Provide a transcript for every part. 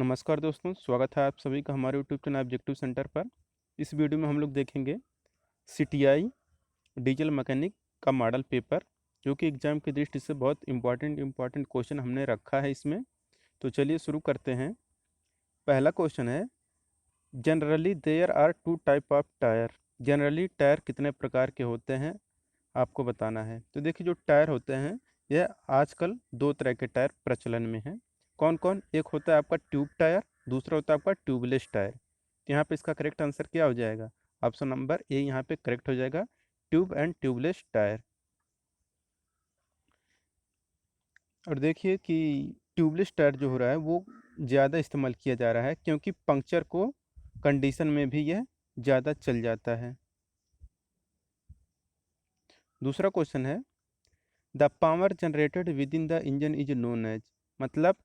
नमस्कार दोस्तों, स्वागत है आप सभी का हमारे यूट्यूब चैनल ऑब्जेक्टिव सेंटर पर। इस वीडियो में हम लोग देखेंगे सीटीआई डीजल मैकेनिक का मॉडल पेपर, जो कि एग्जाम की दृष्टि से बहुत इंपॉर्टेंट क्वेश्चन हमने रखा है इसमें। तो चलिए शुरू करते हैं। पहला क्वेश्चन है, generally there are two type of tyre. Generally tyre कितने प्रकार के होते हैं आपको बताना है। तो देखिए, जो टायर होते हैं यह आजकल दो तरह के टायर प्रचलन में हैं। कौन कौन? एक होता है आपका ट्यूब टायर, दूसरा होता है आपका ट्यूबलेस टायर। तो यहाँ पे इसका करेक्ट आंसर क्या हो जाएगा? ऑप्शन नंबर ए यहाँ पे करेक्ट हो जाएगा, ट्यूब एंड ट्यूबलेस टायर। और देखिए कि ट्यूबलेस टायर जो हो रहा है वो ज़्यादा इस्तेमाल किया जा रहा है, क्योंकि पंक्चर को कंडीशन में भी यह ज़्यादा चल जाता है। दूसरा क्वेश्चन है, the power generated within the engine is known as. मतलब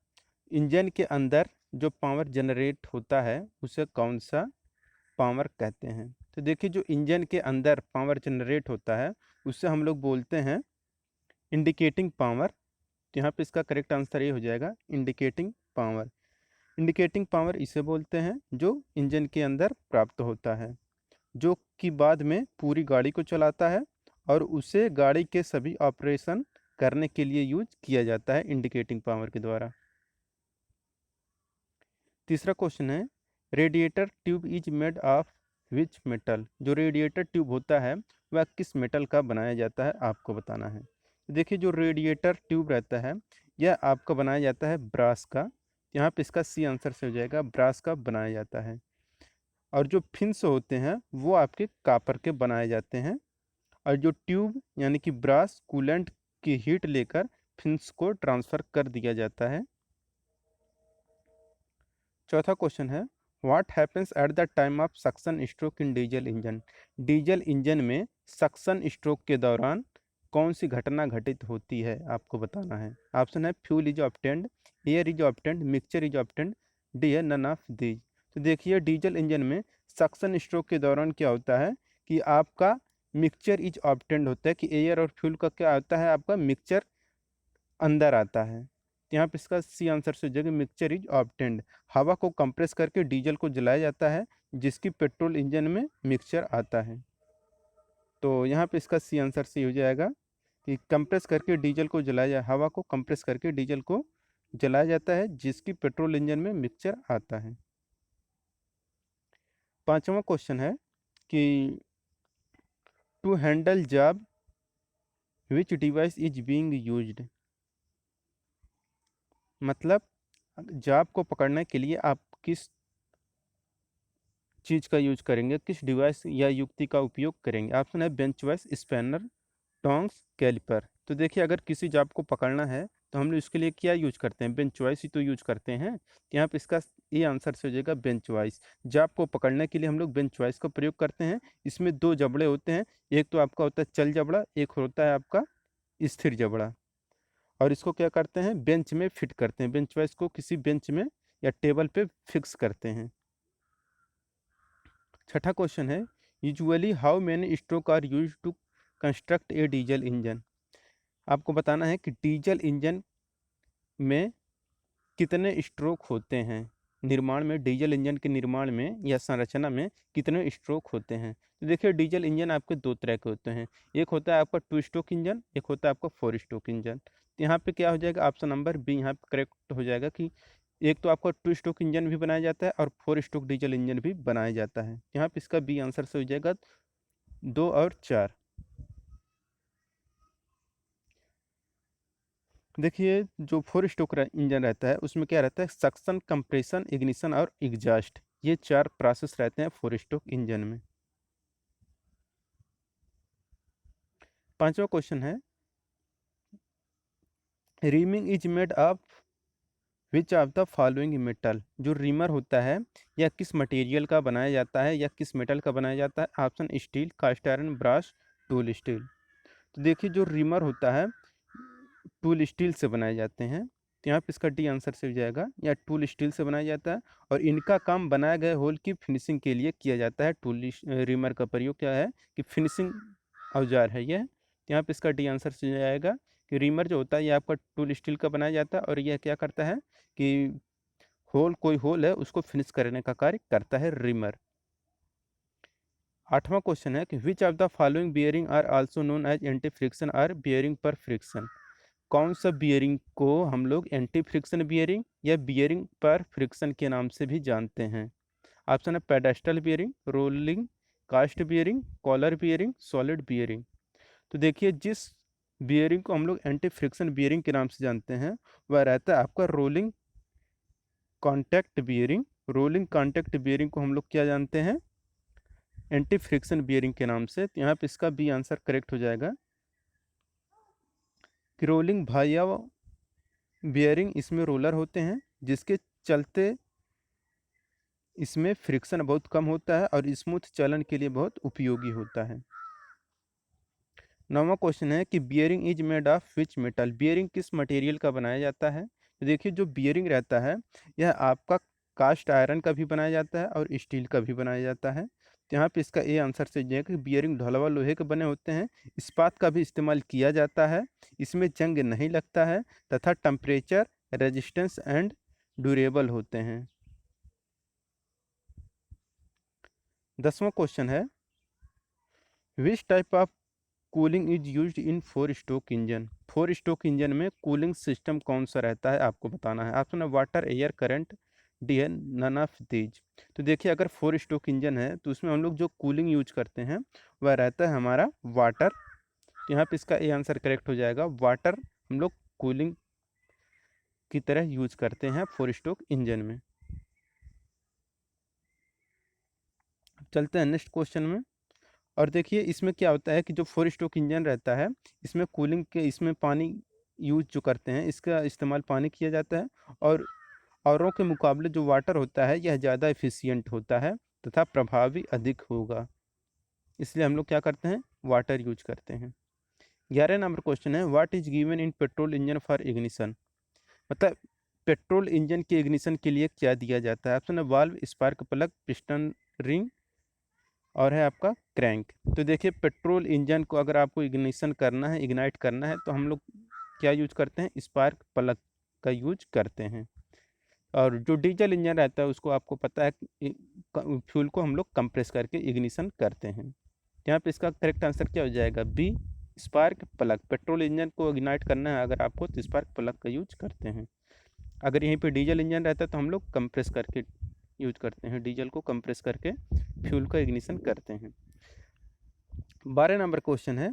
इंजन के अंदर जो पावर जनरेट होता है उसे कौन सा पावर कहते हैं? तो देखिए, जो इंजन के अंदर पावर जनरेट होता है उससे हम लोग बोलते हैं इंडिकेटिंग पावर। तो यहाँ पे इसका करेक्ट आंसर ये हो जाएगा, इंडिकेटिंग पावर। इंडिकेटिंग पावर इसे बोलते हैं जो इंजन के अंदर प्राप्त होता है, जो कि बाद में पूरी गाड़ी को चलाता है और उसे गाड़ी के सभी ऑपरेशन करने के लिए यूज किया जाता है इंडिकेटिंग पावर के द्वारा। तीसरा क्वेश्चन है, radiator tube is made of which metal. जो रेडिएटर ट्यूब होता है वह किस मेटल का बनाया जाता है आपको बताना है। देखिए, जो रेडिएटर ट्यूब रहता है यह आपका बनाया जाता है ब्रास का। यहाँ पे इसका सी आंसर से हो जाएगा, ब्रास का बनाया जाता है। और जो फिन्स होते हैं वो आपके कापर के बनाए जाते हैं। और जो ट्यूब यानी कि ब्रास कूलेंट की हीट लेकर फिन्स को ट्रांसफर कर दिया जाता है। चौथा क्वेश्चन है, what happens at the time of suction stroke in diesel engine. Diesel engine में सक्शन स्ट्रोक के दौरान कौन सी घटना घटित होती है आपको बताना है। ऑप्शन है, fuel is obtained, air is obtained, mixture is obtained, D है नन ऑफ दीज। तो देखिए, डीजल इंजन में सक्शन स्ट्रोक के दौरान क्या होता है कि आपका मिक्सचर इज ऑब्टेंड होता है, कि एयर और फ्यूल का क्या होता है, आपका मिक्सचर अंदर आता है। तो यहाँ पे इसका सी आंसर से जगह मिक्सचर इज ऑब्टेंड। हवा को कंप्रेस करके डीजल को जलाया जाता है, जिसकी पेट्रोल इंजन में मिक्सचर आता है। तो यहाँ पे इसका सी आंसर सी हो जाएगा कि कंप्रेस करके डीजल को जलाया हवा को कंप्रेस करके डीजल को जलाया जाता है, जिसकी पेट्रोल इंजन में मिक्सचर आता है। पांचवा क्वेश्चन है कि to handle job which device is being used. मतलब जॉब को पकड़ने के लिए आप किस चीज़ का यूज करेंगे, किस डिवाइस या युक्ति का उपयोग करेंगे। ऑप्शन है, bench vice, spanner, tongs, calliper. तो देखिए, अगर किसी जाप को पकड़ना है तो हम लोग इसके लिए क्या यूज करते हैं? बेंच वाइस ही तो यूज करते हैं। तो यहाँ पे इसका ये आंसर से हो जाएगा बेंच वाइस। जाप को पकड़ने के लिए हम लोग बेंच वाइस का प्रयोग करते हैं। इसमें दो जबड़े होते हैं, एक तो आपका होता है चल जबड़ा, एक होता है आपका स्थिर जबड़ा। और इसको क्या करते हैं, बेंच में फिट करते हैं। बेंच वाइस को किसी बेंच में या टेबल पे फिक्स करते हैं। छठा क्वेश्चन है, usually how many stroke are use to construct a diesel engine. आपको बताना है कि डीजल इंजन में कितने स्ट्रोक होते हैं। निर्माण में, डीजल इंजन के निर्माण में या संरचना में कितने स्ट्रोक होते हैं। तो देखिए, डीजल इंजन आपके दो तरह के होते हैं। एक होता है आपका टू स्ट्रोक इंजन, एक होता है आपका फोर स्ट्रोक इंजन। तो यहाँ पे क्या हो जाएगा, ऑप्शन नंबर बी यहाँ पे करेक्ट हो जाएगा कि एक तो आपका टू स्ट्रोक इंजन भी बनाया जाता है और फोर स्ट्रोक डीजल इंजन भी बनाया जाता है। यहाँ पे इसका बी आंसर से हो जाएगा, दो और चार। देखिए, जो फोर स्ट्रोक इंजन रहता है उसमें क्या रहता है, सक्शन, कंप्रेशन, इग्निशन और एग्जॉस्ट, ये चार प्रोसेस रहते हैं फोर स्ट्रोक इंजन में। पांचवा क्वेश्चन है, reaming is made of which of the following metal. जो रीमर होता है यह किस मटेरियल का बनाया जाता है या किस मेटल का बनाया जाता है। Option steel, cast iron, brass, tool steel. तो देखिए, जो रीमर होता है टूल स्टील से बनाए जाते हैं। तो यहाँ पे इसका डी आंसर से हो जाएगा, या टूल स्टील से बनाया जाता है। और इनका काम बनाए गए होल की फिनिशिंग के लिए किया जाता है। रीमर का प्रयोग क्या है कि फिनिशिंग औजार है यह। तो यहाँ पे इसका डी आंसर से हो जाएगा कि रीमर जो होता है ये आपका टूल स्टील का बनाया जाता है, और यह क्या करता है कि कोई होल है उसको फिनिश करने का कार्य करता है रिमर। 8वां क्वेश्चन है कि which of the following bearing are also known as anti friction or bearing per friction. कौन सा बियरिंग को हम लोग एंटी फ्रिक्शन बियरिंग या बियरिंग पर फ्रिक्शन के नाम से भी जानते हैं। ऑप्शन है pedestal bearing, rolling cast bearing, collar bearing, solid bearing. तो देखिए जिस बियरिंग को हम लोग एंटी फ्रिक्शन बियरिंग के नाम से जानते हैं वह रहता है आपका rolling contact bearing. Rolling contact bearing को हम लोग क्या जानते हैं, एंटी फ्रिक्शन बियरिंग के नाम से। तो यहाँ पे इसका बी आंसर करेक्ट हो जाएगा कि रोलिंग भाया बियरिंग इसमें रोलर होते हैं जिसके चलते इसमें फ्रिक्शन बहुत कम होता है और स्मूथ चलन के लिए बहुत उपयोगी होता है। 9वां क्वेश्चन है कि bearing is made of which metal. Bearing किस मटेरियल का बनाया जाता है। तो देखिए जो बियरिंग रहता है यह आपका कास्ट आयरन का भी बनाया जाता है और स्टील का भी बनाया जाता है। तो यहाँ पे इसका ए आंसर से जाएगा कि बियरिंग ढलवा लोहे के बने होते हैं, इस्पात का भी इस्तेमाल किया जाता है, इसमें जंग नहीं लगता है तथा टेम्परेचर रेजिस्टेंस एंड ड्यूरेबल होते हैं। 10वां क्वेश्चन है which type of cooling is used in 4 stroke engine. 4 stroke engine में कूलिंग सिस्टम कौन सा रहता है आपको बताना है। ऑप्शन है वाटर, एयर, करंट, डी है नन ऑफ दीज। तो देखिए अगर 4 स्ट्रोक इंजन है तो उसमें हम लोग जो कूलिंग यूज करते हैं वह रहता है हमारा वाटर। तो यहाँ पे इसका ए आंसर करेक्ट हो जाएगा, वाटर हम लोग कूलिंग की तरह यूज करते हैं 4 स्ट्रोक इंजन में। चलते हैं नेक्स्ट क्वेश्चन में। और देखिए इसमें क्या होता है कि जो 4 स्ट्रोक इंजन रहता है इसमें कूलिंग के इसमें पानी यूज जो करते हैं इसका इस्तेमाल पानी किया जाता है और औरों के मुकाबले जो वाटर होता है यह ज़्यादा एफिशिएंट होता है तथा प्रभावी अधिक होगा, इसलिए हम लोग क्या करते हैं वाटर यूज करते हैं। 11 नंबर क्वेश्चन है what is given in petrol engine for ignition. मतलब पेट्रोल इंजन के इग्निशन के लिए क्या दिया जाता है। ऑप्शन है valve, spark plug, piston ring और है आपका क्रैंक। तो देखिए पेट्रोल इंजन को अगर आपको इग्निशन करना है, इग्नाइट करना है तो हम लोग क्या यूज करते हैं, स्पार्क प्लग का यूज करते हैं। और जो डीजल इंजन रहता है उसको आपको पता है फ्यूल को हम लोग कंप्रेस करके इग्निशन करते हैं। यहाँ पे इसका करेक्ट आंसर क्या हो जाएगा, B spark plug. Petrol engine को इग्नाइट करना है अगर आपको तो स्पार्क प्लग का यूज करते हैं। अगर यहीं पे डीजल इंजन रहता है तो हम लोग कंप्रेस करके यूज करते हैं, डीजल को कंप्रेस करके फ्यूल का इग्निशन करते हैं। 12 नंबर क्वेश्चन है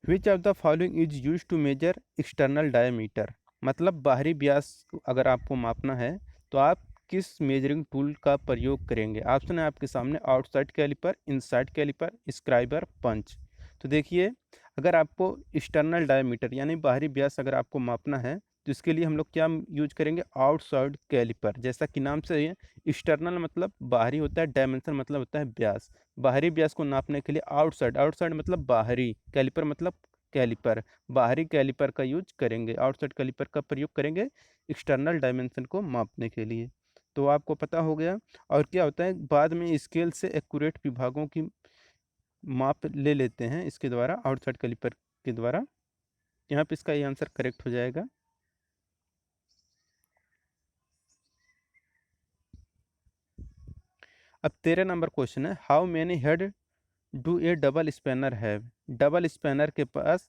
which of the following is use to measure external diameter. मतलब बाहरी व्यास अगर आपको मापना है तो आप किस मेजरिंग टूल का प्रयोग करेंगे। ऑप्शन है आपके सामने outside calliper, inside calliper, scriber, punch. तो देखिए अगर आपको एक्सटर्नल डायमीटर यानी बाहरी व्यास अगर आपको मापना है तो इसके लिए हम लोग क्या यूज करेंगे, आउटसाइड कैलिपर। जैसा कि नाम से ये एक्सटर्नल मतलब बाहरी होता है, डायमेंशन मतलब होता है व्यास। बाहरी व्यास को नापने के लिए आउटसाइड, आउटसाइड मतलब बाहरी, कैलिपर मतलब कैलिपर, बाहरी कैलिपर का यूज करेंगे, आउटसाइड कैलिपर का प्रयोग करेंगे एक्सटर्नल डायमेंशन को मापने के लिए। तो आपको पता हो गया। और क्या होता है बाद में स्केल से एक्यूरेट विभागों की माप ले लेते हैं इसके द्वारा, आउटसाइड कैलिपर के द्वारा। यहाँ पे इसका ये आंसर करेक्ट हो जाएगा। अब 13 नंबर क्वेश्चन है how many head do A double spanner have. Double spanner के पास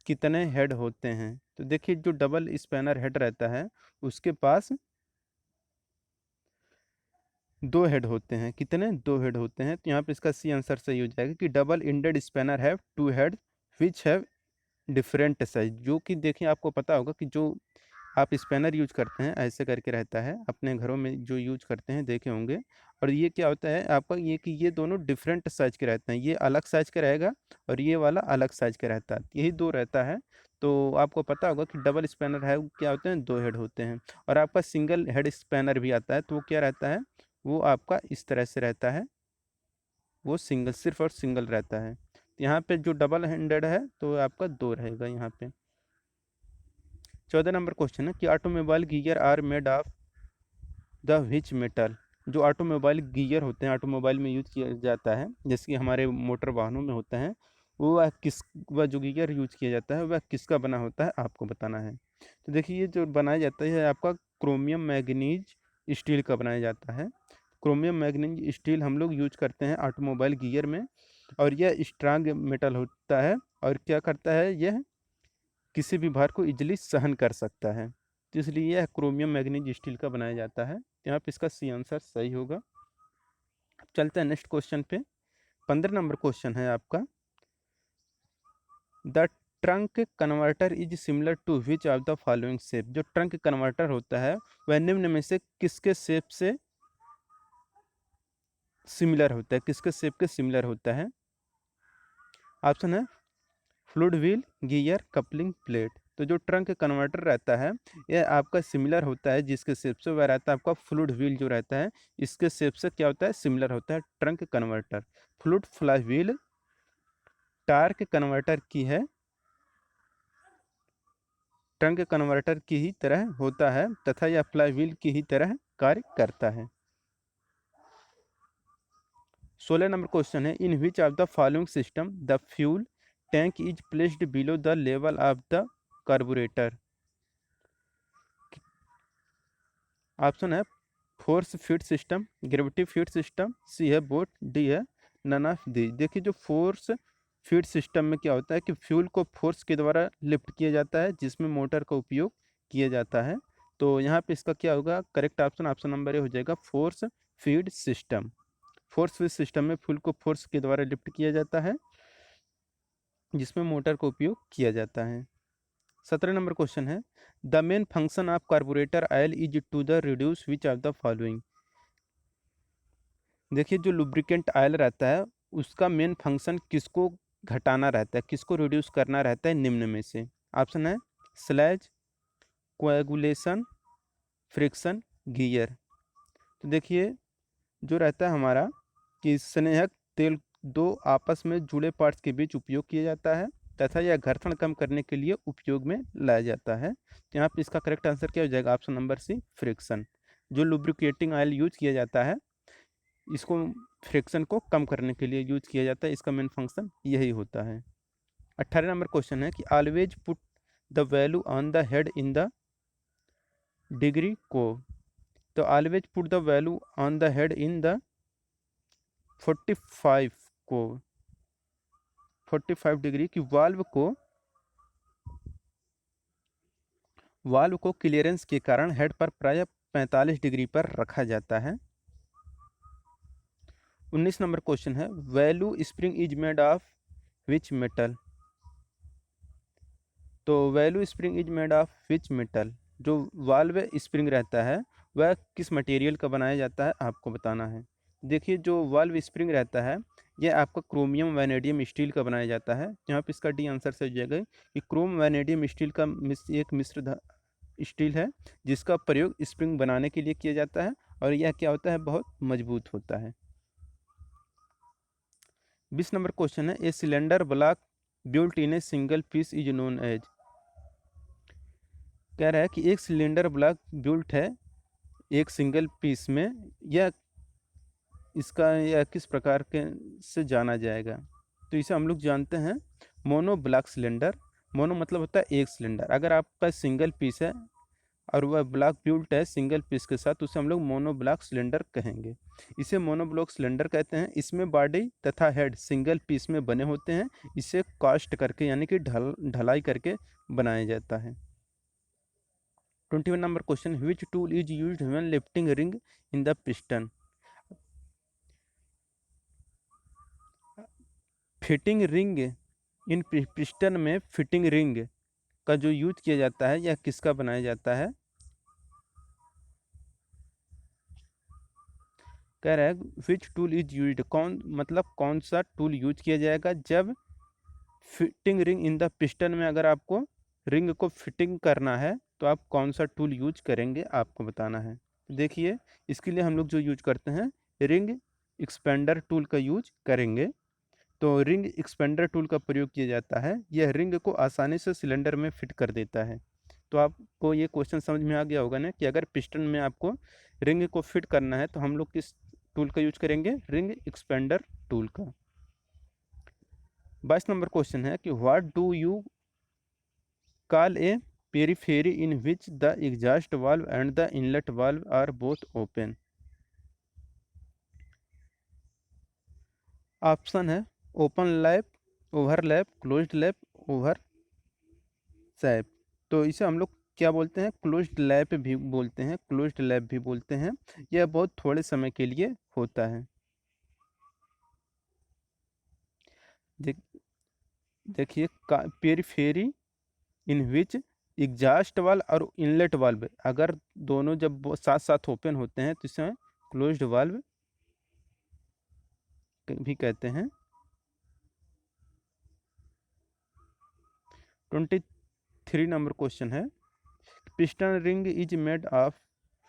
कितने हेड होते हैं। तो देखिए जो डबल स्पैनर हेड रहता है उसके पास 2 हेड होते हैं। कितने, 2 हेड होते हैं। तो यहाँ पे इसका सी आंसर सही हो जाएगा कि double ended spanner have 2 head which have different size. जो कि देखिए आपको पता होगा कि जो आप स्पैनर यूज करते हैं ऐसे करके रहता है, अपने घरों में जो यूज करते हैं देखे होंगे। और ये क्या होता है आपका, ये कि ये दोनों डिफरेंट साइज के रहते हैं, ये अलग साइज का रहेगा और ये वाला अलग साइज का रहता है, यही दो रहता है। तो आपको पता होगा कि डबल स्पैनर है वो क्या होते हैं, 2 हेड होते हैं। और आपका सिंगल हेड स्पैनर भी आता है तो वो क्या रहता है, वो आपका इस तरह से रहता है, वो सिंगल, सिर्फ और सिंगल रहता है। यहाँ पे जो डबल हैंडेड है तो आपका 2 रहेगा यहाँ पे। 14 नंबर क्वेश्चन है कि automobile gear are made of the which metal. जो ऑटोमोबाइल गियर होते हैं ऑटोमोबाइल में यूज किया जाता है जैसे कि हमारे मोटर वाहनों में होता है, वह जो गियर यूज किया जाता है वह किसका बना होता है आपको बताना है। तो देखिए ये जो बनाया जाता है आपका क्रोमियम मैग्नीज स्टील का बनाया जाता है। क्रोमियम मैग्नीज स्टील हम लोग यूज करते हैं ऑटोमोबाइल गियर में, और यह स्ट्रांग मेटल होता है और क्या करता है, यह किसी भी भार को इजीली सहन कर सकता है, तो इसलिए यह क्रोमियम मैग्नीज स्टील का बनाया जाता है। यहाँ पे इसका सी आंसर सही होगा। अब चलते हैं नेक्स्ट क्वेश्चन पे। 15 नंबर क्वेश्चन है आपका, the trunk converter is similar to which of the following shape. जो ट्रंक कन्वर्टर होता है वह निम्न में से किसके शेप से सिमिलर होता है, किसके शेप के सिमिलर होता है। ऑप्शन है fluid wheel, gear, coupling plate. तो जो ट्रंक कन्वर्टर रहता है यह आपका सिमिलर होता है, जिसके शेप से वह रहता है आपका फ्लूइड व्हील जो रहता है, इसके शेप से क्या होता है, सिमिलर होता है trunk converter. Fluid fly wheel torque converter की है, ट्रंक कन्वर्टर की ही तरह होता है तथा यह फ्लाई व्हील की ही तरह कार्य करता है। 16 नंबर क्वेश्चन है, in which of the following system the fuel tank is placed below the level of the carburettor. Option है force feed system, gravity feed system, C है बोट, डी है none of the. देखिए जो force feed system में क्या होता है कि फ्यूल को फोर्स के द्वारा लिफ्ट किया जाता है, जिसमें मोटर का उपयोग किया जाता है। तो यहाँ पे इसका क्या होगा, correct option option number A हो जाएगा, force feed system. Force feed system में फ्यूल को फोर्स के द्वारा लिफ्ट किया जाता है, जिसमें मोटर का उपयोग किया जाता है। 17 नंबर क्वेश्चन है, the main function of carburettor oil is to the reduce which of the following. देखिए जो लुब्रिकेंट ऑयल रहता है उसका मेन फंक्शन किसको घटाना रहता है, किसको रिड्यूस करना रहता है, निम्न में से। ऑप्शन है स्लैज, कोएगुलेशन, फ्रिक्शन, गियर। तो देखिए जो रहता है हमारा कि स्नेहक तेल दो आपस में जुड़े पार्ट्स के बीच उपयोग किया जाता है तथा यह घर्षण कम करने के लिए उपयोग में लाया जाता है। तो यहाँ पे इसका करेक्ट आंसर क्या हो जाएगा, ऑप्शन नंबर सी, फ्रिक्शन। जो लुब्रिकेटिंग ऑयल यूज किया जाता है इसको फ्रिक्शन को कम करने के लिए यूज किया जाता है, इसका मेन फंक्शन यही होता है। 18 नंबर क्वेश्चन है कि always put the value on the head in the degree को। तो always put the value on the head in the 45 को, 45 डिग्री की वाल्व को क्लियरेंस के कारण हेड पर प्राय 45 डिग्री पर रखा जाता है। 19 नंबर क्वेश्चन है, value spring is made of which metal. तो value spring is made of which metal. जो वाल्व स्प्रिंग रहता है वह किस मटेरियल का बनाया जाता है, आपको बताना है। देखिए जो वाल्व स्प्रिंग रहता है यह आपका क्रोमियम वैनेडियम स्टील का बनाया जाता है। यहाँ पे इसका डी आंसर से हो जाएगा कि क्रोम वैनेडियम स्टील का एक मिश्र स्टील है जिसका प्रयोग स्प्रिंग बनाने के लिए किया जाता है, और यह क्या होता है, बहुत मजबूत होता है। 20 नंबर क्वेश्चन है, a cylinder block built in a single piece is known as. कह रहा है कि एक सिलेंडर ब्लॉक बिल्ट है एक सिंगल पीस में, यह इसका यह किस प्रकार के से जाना जाएगा। तो इसे हम लोग जानते हैं मोनो ब्लॉक सिलेंडर। मोनो मतलब होता है एक सिलेंडर, अगर आपका सिंगल पीस है और वह ब्लॉक बिल्ट है सिंगल पीस के साथ, उसे हम लोग मोनो ब्लॉक सिलेंडर कहेंगे। इसे मोनो ब्लॉक सिलेंडर कहते हैं। इसमें बॉडी तथा हेड सिंगल पीस में बने होते हैं। इसे कास्ट करके यानी कि ढलाई करके बनाया जाता है। 21 number question, which tool is used when lifting ring in the piston. Fitting ring in piston में फिटिंग रिंग का जो यूज किया जाता है यह किसका बनाया जाता है। कह रहा है विच टूल इज यूज्ड, कौन मतलब कौन सा टूल यूज किया जाएगा जब fitting ring in the piston में, अगर आपको रिंग को फिटिंग करना है तो आप कौन सा टूल यूज करेंगे, आपको बताना है। देखिए इसके लिए हम लोग जो यूज करते हैं रिंग एक्सपेंडर टूल का यूज करेंगे। तो रिंग एक्सपेंडर टूल का प्रयोग किया जाता है, यह रिंग को आसानी से सिलेंडर में फिट कर देता है। तो आपको ये क्वेश्चन समझ में आ गया होगा ना कि अगर पिस्टन में आपको रिंग को फिट करना है तो हम लोग किस टूल का यूज करेंगे, रिंग एक्सपेंडर टूल का। 22 नंबर क्वेश्चन है कि what do you call a periphery in which the exhaust valve and the inlet valve are both open. Option है open lap, overlap, closed lap, over sap. तो इसे हम लोग क्या बोलते हैं, क्लोज्ड लैप भी बोलते हैं, क्लोज्ड लैप भी बोलते हैं। यह बहुत थोड़े समय के लिए होता है। देख देखिए periphery in which exhaust valve और इनलेट वाल्व, अगर दोनों जब वो साथ साथ ओपन होते हैं तो इसे क्लोज्ड वाल्व भी कहते हैं। 23 नंबर क्वेश्चन है, piston ring is made of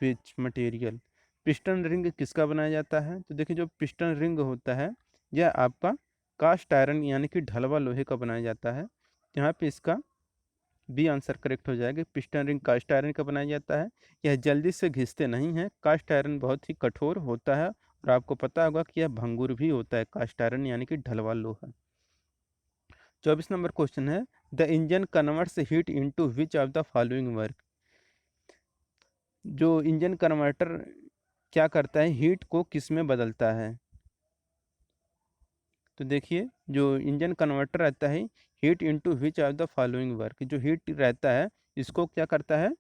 which material. Piston ring किसका बनाया जाता है? तो देखिए जो पिस्टन रिंग होता है यह आपका कास्ट आयरन यानी कि ढलवा लोहे का बनाया जाता है। यहाँ पे इसका बी आंसर करेक्ट हो जाएगा। पिस्टन रिंग कास्ट आयरन का बनाया जाता है। यह जल्दी से घिसते नहीं हैं। कास्ट आयरन बहुत ही कठोर होता है और आपको पता होगा कि यह भंगुर भी होता है, कास्ट आयरन यानी कि ढलवा लोहा। 24 नंबर क्वेश्चन है, the engine converts heat into which of the following work. जो इंजन कन्वर्टर क्या करता है, हीट को किस में बदलता है? तो देखिए जो इंजन कन्वर्टर रहता है, heat into which of the following work, जो हीट रहता है इसको क्या करता है,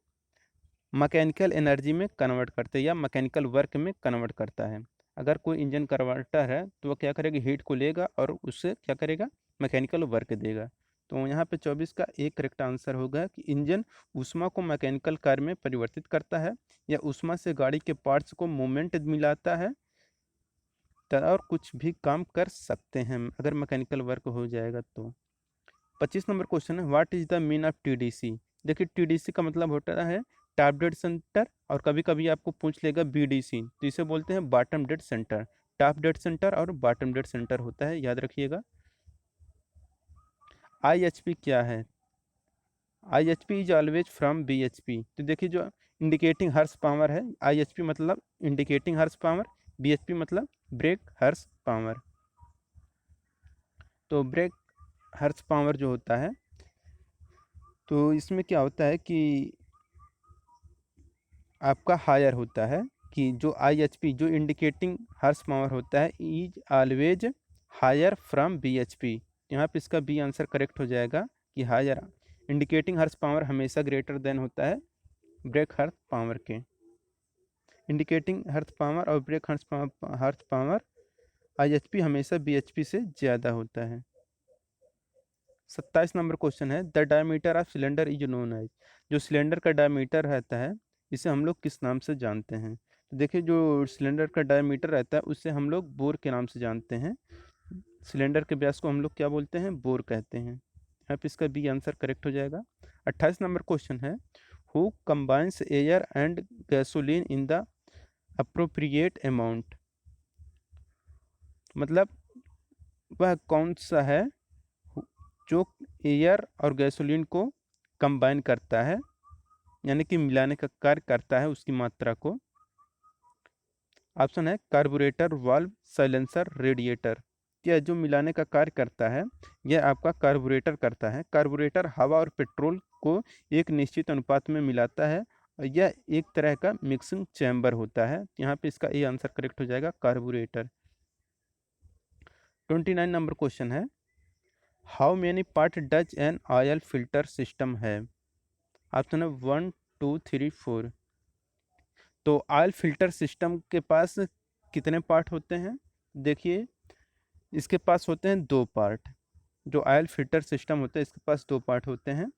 मैकेनिकल एनर्जी में कन्वर्ट करते हैं या मैकेनिकल वर्क में कन्वर्ट करता है। अगर कोई इंजन कन्वर्टर है तो वह क्या करेगा, हीट को लेगा और उससे क्या करेगा, मैकेनिकल वर्क देगा। तो यहाँ पे 24 का एक करेक्ट आंसर होगा कि इंजन ऊष्मा को मैकेनिकल कार्य में परिवर्तित करता है या ऊष्मा से गाड़ी के पार्ट्स को मूवमेंट मिलाता है और कुछ भी काम कर सकते हैं अगर मैकेनिकल वर्क हो जाएगा तो। 25 नंबर क्वेश्चन है, what is the mean of TDC. देखिए टीडीसी का मतलब होता है टॉप डेड सेंटर, और कभी कभी आपको पूछ लेगा बीडीसी, तो इसे बोलते हैं bottom dead centre. Top dead centre और बॉटम डेड सेंटर होता है, याद रखिएगा। आईएचपी क्या है? IHP is always from BHP. तो देखिए जो इंडिकेटिंग हर्स पावर है, आईएचपी मतलब इंडिकेटिंग हर्स पावर, बीएचपी मतलब ब्रेक हर्स पावर। तो ब्रेक हर्स पावर जो होता है, तो इसमें क्या होता है कि आपका हायर होता है कि जो आईएचपी जो इंडिकेटिंग हर्स पावर होता है is always higher from BHP. यहाँ पे इसका बी आंसर करेक्ट हो जाएगा कि हायर इंडिकेटिंग हर्स पावर हमेशा ग्रेटर देन होता है ब्रेक हर्स पावर के। इंडिकेटिंग हर्स पावर और ब्रेक हर्स पावर आईएचपी हमेशा बीएचपी से ज़्यादा होता है। 27 नंबर क्वेश्चन है, the diameter of cylinder is known as. जो सिलेंडर का डायमीटर रहता है इसे हम लोग किस नाम से जानते हैं? तो देखिए जो सिलेंडर का डायमीटर रहता है उससे हम लोग बोर के नाम से जानते हैं। सिलेंडर के व्यास को हम लोग क्या बोलते हैं, बोर कहते हैं। यहाँ पे इसका बी आंसर करेक्ट हो जाएगा। 28 नंबर क्वेश्चन है, who combines air and gasoline in the appropriate amount. मतलब वह कौन सा है जो एयर और गैसोलीन को कंबाइन करता है, यानी कि मिलाने का कार्य करता है उसकी मात्रा को। ऑप्शन है कार्बोरेटर, वाल्व, साइलेंसर, रेडिएटर। यह जो मिलाने का कार्य करता है यह आपका कार्बोरेटर करता है। कार्बोरेटर हवा और पेट्रोल को एक निश्चित अनुपात में मिलाता है और यह एक तरह का मिक्सिंग चैम्बर होता है। यहाँ पे इसका ए आंसर करेक्ट हो जाएगा, कार्बोरेटर। 29 नंबर क्वेश्चन है, how many part does an oil filter system है। ऑप्शन है 1 2 3 4। तो ऑयल फिल्टर सिस्टम के पास कितने पार्ट होते हैं? देखिए इसके पास होते हैं दो पार्ट। जो ऑयल फिल्टर सिस्टम होता है इसके पास दो पार्ट होते हैं,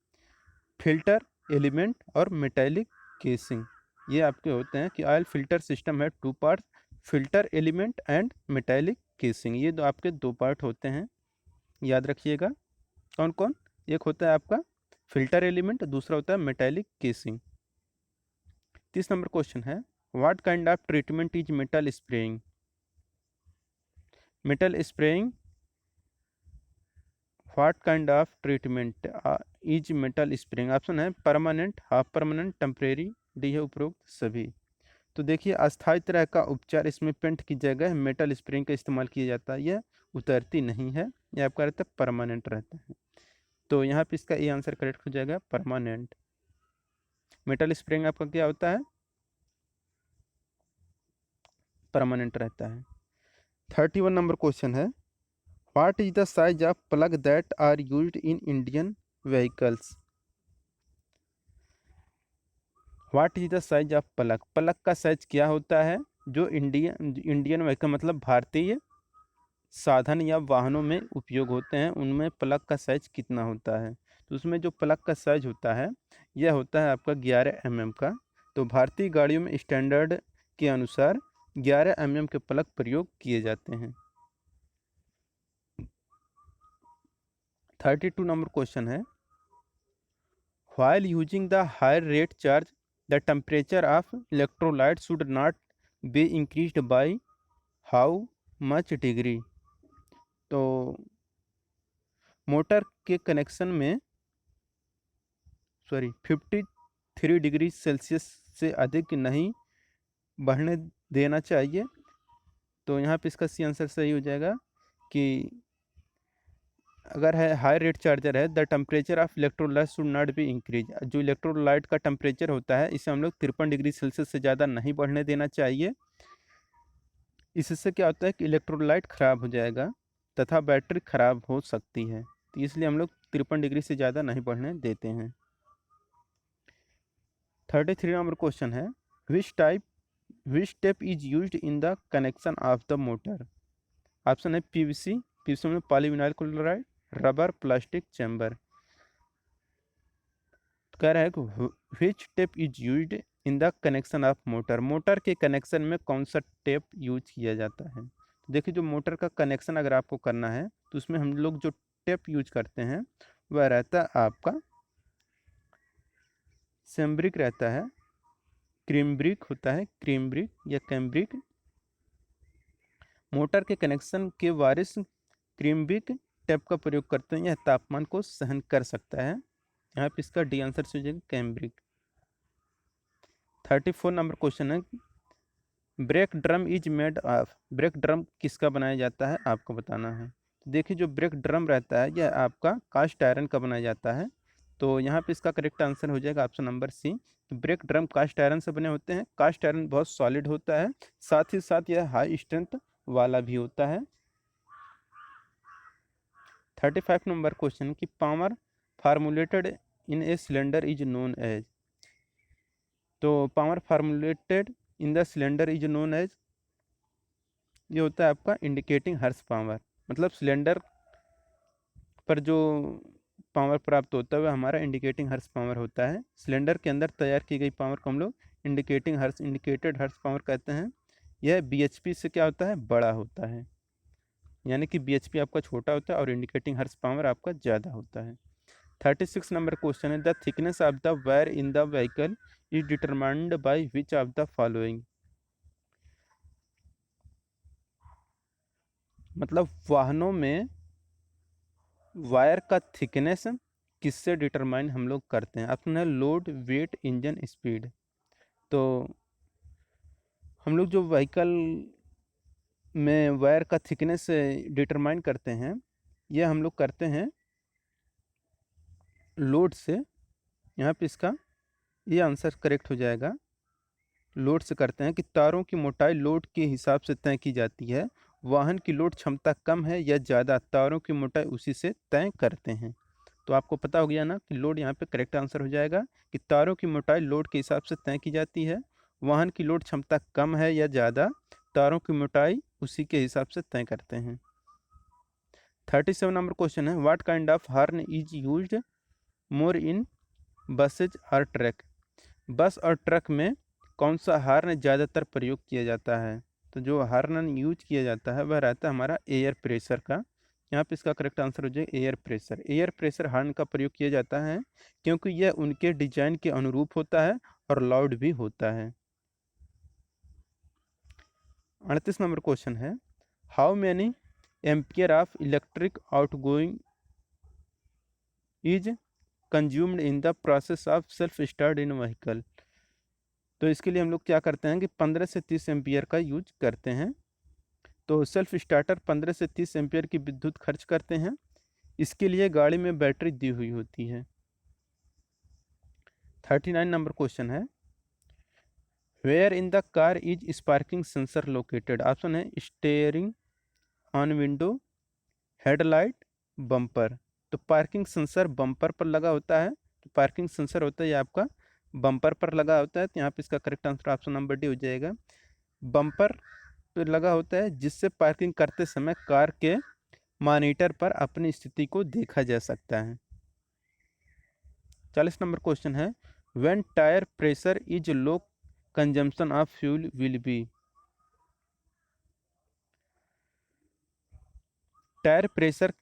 फिल्टर एलिमेंट और मेटेलिक केसिंग। ये आपके होते हैं कि ऑयल फिल्टर सिस्टम है two part, filter element and metallic casing. ये दो आपके दो पार्ट होते हैं, याद रखिएगा। कौन कौन? एक होता है आपका फिल्टर एलिमेंट, दूसरा होता है मेटेलिक केसिंग। 30 नंबर क्वेश्चन है, what kind of treatment is metal spraying. Metal spraying what kind of treatment is metal spraying. Option है permanent, half permanent, temporary, D है उपरोक्त सभी। तो देखिए अस्थायी तरह का उपचार, इसमें पेंट की जगह मेटल स्प्रेइंग का इस्तेमाल किया जाता है। यह उतरती नहीं है, यह आपका रहता है परमानेंट रहता है। तो यहाँ पे इसका ए आंसर करेक्ट हो जाएगा, परमानेंट। मेटल स्प्रिंग आपका क्या होता है, परमानेंट रहता है। 31 नंबर क्वेश्चन है, what is the size of plug that are used in Indian vehicles. What is the size of plug, plug का साइज क्या होता है जो इंडियन व्हीकल मतलब भारतीय साधन या वाहनों में उपयोग होते हैं, उनमें प्लग का साइज कितना होता है। तो उसमें जो प्लग का साइज होता है यह होता है आपका 11 mm का। तो भारतीय गाड़ियों में स्टैंडर्ड के अनुसार 11 mm के प्लग प्रयोग किए जाते हैं। 32 नंबर क्वेश्चन है, while using the higher rate charge the temperature of electrolyte should not be increased by how much degree। तो मोटर के कनेक्शन में 53 डिग्री सेल्सियस से अधिक नहीं बढ़ने देना चाहिए। तो यहाँ पे इसका सी आंसर सही हो जाएगा कि अगर है हाई रेट चार्जर है, the temperature of electrolyte should not be increase. जो इलेक्ट्रोलाइट का टेम्परेचर होता है इसे हम लोग 53 डिग्री सेल्सियस से ज़्यादा नहीं बढ़ने देना चाहिए। इससे क्या होता है कि इलेक्ट्रोलाइट ख़राब हो जाएगा तथा बैटरी ख़राब हो सकती है, तो इसलिए हम लोग 53 डिग्री से ज़्यादा नहीं बढ़ने देते हैं। 33 नंबर क्वेश्चन है, which step is used in the connection of the motor. Option है पीवीसी, पीवीसी में polyvinyl chloride, rubber, plastic, chamber. कह रहा है कि which tape is used in the connection of motor, motor के कनेक्शन में कौन सा टेप यूज किया जाता है। देखिए जो मोटर का कनेक्शन अगर आपको करना है तो उसमें हम लोग जो टेप यूज करते हैं वह रहता है आपका सेम्ब्रिक रहता है, क्रीमब्रिक होता है, क्रीमब्रिक या कैम्ब्रिक। मोटर के कनेक्शन के वारिस क्रीमब्रिक टेप का प्रयोग करते हैं, यह तापमान को सहन कर सकता है। यहाँ पे इसका डी आंसर से हो जाएगा कैम्ब्रिक। 34 नंबर क्वेश्चन है, break drum is made of, break drum किसका बनाया जाता है आपको बताना है। तो देखिए जो ब्रेक ड्रम रहता है यह आपका कास्ट आयरन का बनाया जाता है। तो यहाँ पे इसका करेक्ट आंसर हो जाएगा ऑप्शन नंबर सी। तो ब्रेक ड्रम कास्ट आयरन से बने होते हैं। कास्ट आयरन बहुत सॉलिड होता है, साथ ही साथ यह हाई स्ट्रेंथ वाला भी होता है। 35 नंबर क्वेश्चन की power formulated in a cylinder is known as. तो power formulated in the cylinder is known as, ये होता है आपका इंडिकेटिंग हर्स पावर। मतलब सिलेंडर पर जो पावर प्राप्त होता है वह हमारा इंडिकेटिंग हर्स पावर होता है। सिलेंडर के अंदर तैयार की गई पावर को हम लोग इंडिकेटेड हर्स पावर कहते हैं। यह बीएचपी से क्या होता है, बड़ा होता है, यानी कि बीएचपी आपका छोटा होता है और इंडिकेटिंग हर्स पावर आपका ज़्यादा होता है। 36 नंबर क्वेश्चन है, the thickness of the wire in the vehicle is determined by which of the following. मतलब वाहनों में वायर का थिकनेस किससे डिटरमाइन हम लोग करते हैं। ऑप्शन है लोड, वेट, इंजन, स्पीड। तो हम लोग जो व्हीकल में वायर का थिकनेस डिटरमाइन करते हैं यह हम लोग करते हैं लोड से। यहाँ पे इसका ये आंसर करेक्ट हो जाएगा, लोड से करते हैं कि तारों की मोटाई लोड के हिसाब से तय की जाती है। वाहन की लोड क्षमता कम है या ज़्यादा, तारों की मोटाई उसी से तय करते हैं। तो आपको पता हो गया ना कि लोड यहाँ पे करेक्ट आंसर हो जाएगा कि तारों की मोटाई लोड के हिसाब से तय की जाती है। वाहन की लोड क्षमता कम है या ज़्यादा, तारों की मोटाई उसी के हिसाब से तय करते हैं। 37 नंबर क्वेश्चन है, what kind of horn is used more in buses और ट्रक। बस और ट्रक में कौन सा हार्न ज़्यादातर प्रयोग किया जाता है। तो जो हार्न यूज किया जाता है वह रहता है हमारा एयर प्रेशर का। यहाँ पे इसका करेक्ट आंसर हो जाएगा air pressure. Air pressure horn का प्रयोग किया जाता है क्योंकि यह उनके डिजाइन के अनुरूप होता है और लाउड भी होता है। 38 नंबर क्वेश्चन है, how many ampere of electric outgoing is consumed in the process of self start in vehicle. तो इसके लिए हम लोग क्या करते हैं कि 15 से 30 एम्पियर का यूज करते हैं। तो सेल्फ स्टार्टर 15 से 30 एम्पियर की विद्युत खर्च करते हैं। इसके लिए गाड़ी में बैटरी दी हुई होती है। 39 नंबर क्वेश्चन है, where in the car is sparking sensor located? Option है steering, on window, headlight, bumper. तो पार्किंग सेंसर बम्पर पर लगा होता है, तो पार्किंग सेंसर होता है ये आपका बम्पर पर लगा होता है, तो यहाँ पे इसका correct answer option number D हो जाएगा। बम्पर पे लगा होता है जिससे पार्किंग करते समय कार के मॉनिटर पर अपनी स्थिति को देखा जा सकता है। 40 नंबर क्वेश्चन है, when tyre pressure is low consumption of fuel will be? Tyre pressure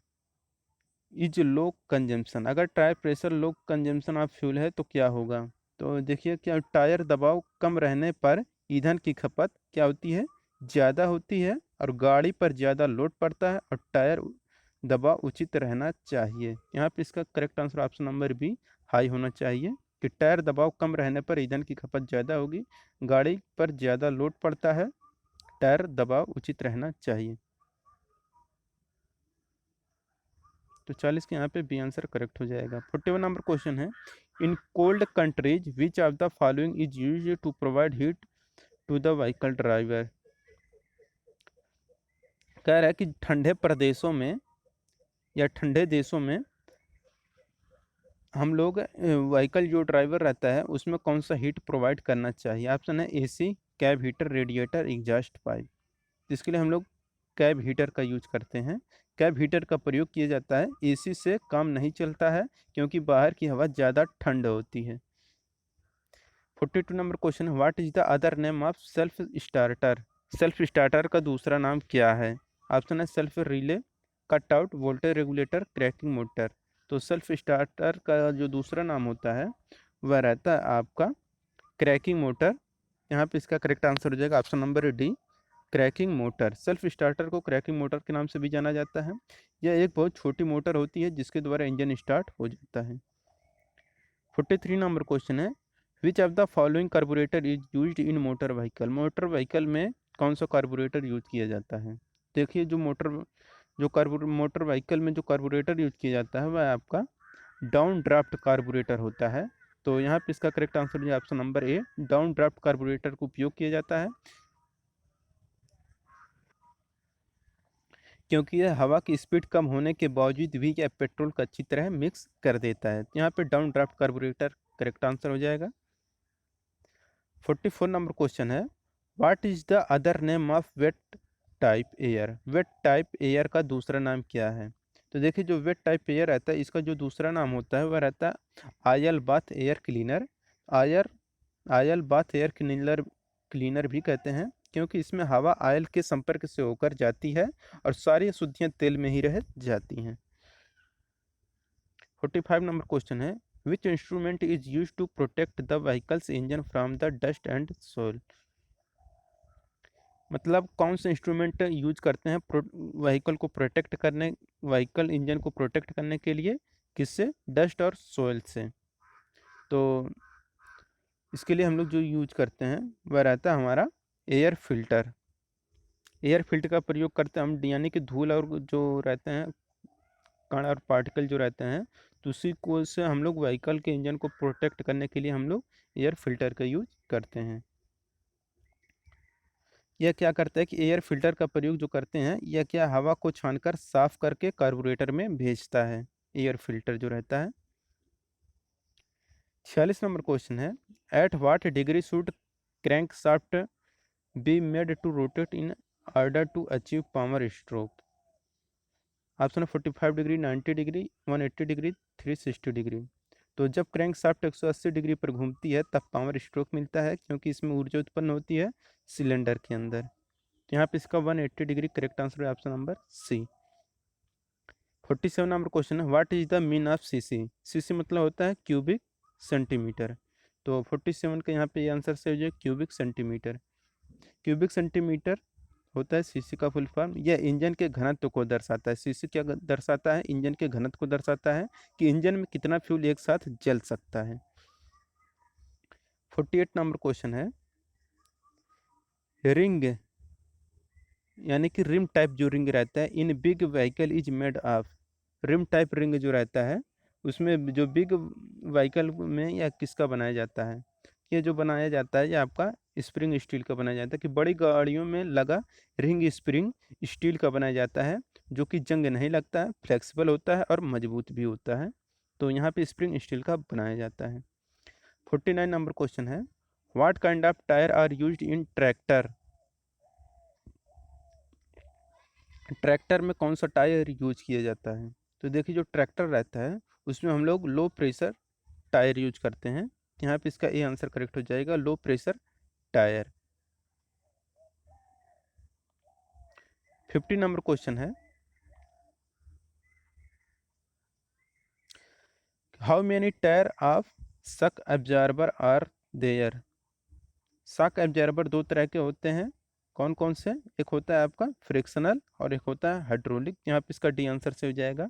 is low consumption, अगर tyre pressure low consumption of fuel है तो क्या होगा? तो देखिए, क्या टायर दबाव कम रहने पर ईंधन की खपत क्या होती है, ज़्यादा होती है, और गाड़ी पर ज़्यादा लोड पड़ता है, और टायर दबाव उचित रहना चाहिए। यहाँ पे इसका correct answer option number B high होना चाहिए, कि टायर दबाव कम रहने पर ईंधन की खपत ज़्यादा होगी, गाड़ी पर ज़्यादा लोड पड़ता है, टायर दबाव उचित रहना चाहिए। तो 40 के यहाँ पे बी आंसर करेक्ट हो जाएगा। 41 नंबर क्वेश्चन है, in cold countries which of the following is use to provide heat to the vehicle driver? कह रहा है कि ठंडे प्रदेशों में या ठंडे देशों में हम लोग व्हीकल जो ड्राइवर रहता है उसमें कौन सा हीट प्रोवाइड करना चाहिए? ऑप्शन है AC, cab heater, radiator, exhaust pipe. इसके लिए हम लोग कैब हीटर का यूज करते हैं। कैब हीटर का प्रयोग किया जाता है, एसी से काम नहीं चलता है क्योंकि बाहर की हवा ज़्यादा ठंड होती है। 42 number question, what is the other name of self starter? Self starter का दूसरा नाम क्या है? ऑप्शन है self relay, cut out, voltage regulator, cracking motor. तो सेल्फ स्टार्टर का जो दूसरा नाम होता है वह रहता है आपका क्रैकिंग मोटर। यहाँ पे इसका करेक्ट आंसर हो जाएगा option number D, cracking motor. Self starter को क्रैकिंग मोटर के नाम से भी जाना जाता है। यह एक बहुत छोटी मोटर होती है जिसके द्वारा इंजन स्टार्ट हो जाता है। 43 नंबर क्वेश्चन है, which of the following carburettor is used in motor vehicle? Motor vehicle में कौन सा कार्बोरेटर यूज किया जाता है? देखिए, मोटर व्हीकल में जो कार्बोरेटर यूज किया जाता है वह आपका डाउन ड्राफ्ट कार्बोरेटर होता है। तो यहाँ पे इसका करेक्ट आंसर है option number A, down draft carburettor का उपयोग किया जाता है क्योंकि यह हवा की स्पीड कम होने के बावजूद भी यह पेट्रोल को अच्छी तरह मिक्स कर देता है। यहाँ पे down draft carburettor correct answer हो जाएगा। 44 नंबर क्वेश्चन है, what is the other name of wet type air? Wet type air का दूसरा नाम क्या है? तो देखिए, जो वेट टाइप एयर रहता है इसका जो दूसरा नाम होता है वह रहता है oil bath air cleaner. Air oil bath air cleaner cleaner भी कहते हैं क्योंकि इसमें हवा आयल के संपर्क से होकर जाती है और सारी अशुद्धियां तेल में ही रह जाती हैं। 45 नंबर क्वेश्चन है, which instrument is use to protect the vehicles engine from the dust and soil? मतलब कौन से इंस्ट्रूमेंट यूज करते हैं व्हीकल को प्रोटेक्ट करने, व्हीकल इंजन को प्रोटेक्ट करने के लिए, किससे? डस्ट और सोयल से। तो इसके लिए हम लोग जो यूज करते हैं वह रहता है हमारा एयर फिल्टर। एयर फिल्टर का प्रयोग करते हैं हम, यानी कि धूल और जो रहते हैं कण और पार्टिकल जो रहते हैं, तो उसी को से हम लोग व्हीकल के इंजन को प्रोटेक्ट करने के लिए हम लोग एयर फिल्टर का यूज करते हैं। यह क्या करता है कि एयर फिल्टर का प्रयोग जो करते हैं यह क्या हवा को छानकर साफ करके कार्बोरेटर में भेजता है, एयर फिल्टर जो रहता है। 46 नंबर क्वेश्चन है, at what degree should crankshaft be made to rotate in order to achieve power stroke? Option है 45 डिग्री, 90 डिग्री, 180 डिग्री, 360 डिग्री। तो जब क्रैंक शाफ्ट 180 डिग्री पर घूमती है तब पावर स्ट्रोक मिलता है क्योंकि इसमें ऊर्जा उत्पन्न होती है सिलेंडर के अंदर। तो यहाँ पे इसका 180 डिग्री करेक्ट आंसर है option number C. 47 number question है, what is the mean of CC? CC मतलब होता है क्यूबिक सेंटीमीटर। तो 47 का यहाँ पे आंसर से हो जाए क्यूबिक सेंटीमीटर। क्यूबिक सेंटीमीटर होता है सीसी का फुल फॉर्म। यह इंजन के घनत्व को दर्शाता है। सीसी क्या दर्शाता है? इंजन के घनत्व को दर्शाता है कि इंजन में कितना फ्यूल एक साथ जल सकता है। 48 नंबर क्वेश्चन है, रिंग यानी कि रिम टाइप जो रिंग रहता है in big vehicle is made of? Rim type ring जो रहता है उसमें जो बिग व्हीकल में या किसका बनाया जाता है? ये जो बनाया जाता है ये आपका स्प्रिंग स्टील का बनाया जाता है, कि बड़ी गाड़ियों में लगा रिंग स्प्रिंग स्टील का बनाया जाता है, जो कि जंग नहीं लगता है, फ्लेक्सिबल होता है और मजबूत भी होता है। तो यहाँ पे स्प्रिंग स्टील का बनाया जाता है। 49 नंबर क्वेश्चन है, what kind of tyre are used in tractor? Tractor में कौन सा टायर यूज किया जाता है? तो देखिए जो ट्रैक्टर रहता है उसमें हम लोग लो प्रेशर टायर यूज करते हैं। यहाँ पे इसका ए आंसर करेक्ट हो जाएगा, low pressure tyre. 50 number question है, how many tyre of shock absorber are there? Shock absorber दो तरह के होते हैं, कौन कौन से? एक होता है आपका फ्रिक्शनल और एक होता है हाइड्रोलिक। यहाँ पे इसका डी आंसर से हो जाएगा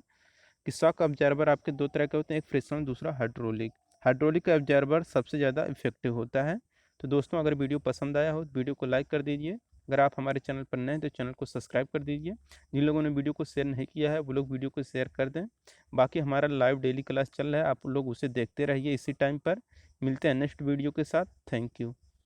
कि शॉक एब्जॉर्बर आपके दो तरह के होते हैं, एक फ्रिक्शनल दूसरा हाइड्रोलिक। हाइड्रोलिक का एब्जॉर्बर सबसे ज़्यादा इफेक्टिव होता है। तो दोस्तों अगर वीडियो पसंद आया हो तो वीडियो को लाइक कर दीजिए। अगर आप हमारे चैनल पर नए हैं तो चैनल को सब्सक्राइब कर दीजिए। जिन लोगों ने वीडियो को शेयर नहीं किया है वो लोग वीडियो को शेयर कर दें। बाकी हमारा लाइव डेली क्लास चल रहा है, आप लोग उसे देखते रहिए इसी टाइम पर। मिलते हैं नेक्स्ट वीडियो के साथ। Thank you.